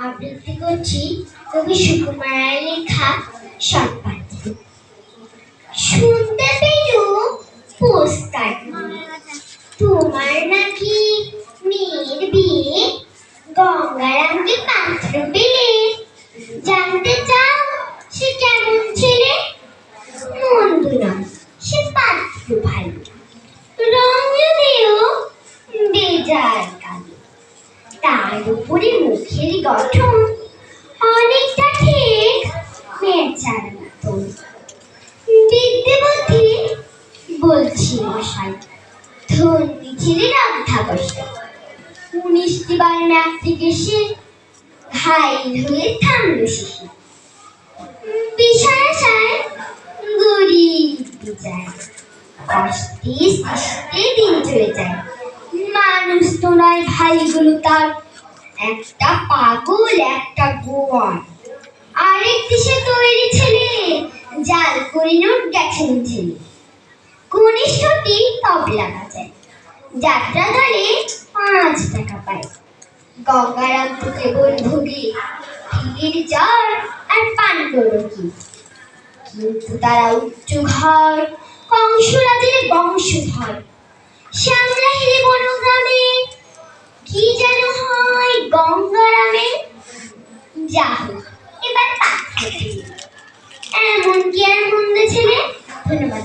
আবৃত্তি করছি কবি সুকুমার রায়ের লেখা শতপাত্রী। শুনতে পেলুম পোস্টকার্ড তোমার নাকি মেয়ের বিয়ে, গঙ্গারামকে পাত্র পেলে, জানতে চাও সে কেমন ছেলে? মন্দ নয়, সে পাত্র ভালো, রং যদিও বেজার কালো, তার উপরে মুখের গঠন অনেকটা ঠিক মেয়ের মতন। বিদ্যে বুদ্ধি বলছি মশাই, ধন্যী ছেলের অধ্যাবসায়। 19টি বার ম্যাপ থেকে সে ঘাইল হয়ে থামল শেষে। বিষয় আশায় গরিব যায়, কষ্টে সৃষ্টে দিন চলে যায়। মানুষ তো নয় ভাইগুলো তার, একটা পাগল একটা গোয়ার। আরেক দেশে তৈরি ছেলে, জাল করে নোট গেছেন ছেলে। কনিষ্ঠটি তবলা বাজায়, যাত্রা দলে 5 টাকা পায়। গঙ্গারাম তো কেবল ভোগে ভিড় জ্বর আর পান করো কি। কিন্তু তারা উচ্চ ঘর, কংসরাজের বংশধর। শ্যামলা হেরে বড় গ্রামে কি যেন হয় গঙ্গারামে। যা হোক, এবার পাত্র এমন কি আর মন্দ ছেলে। ধন্যবাদ।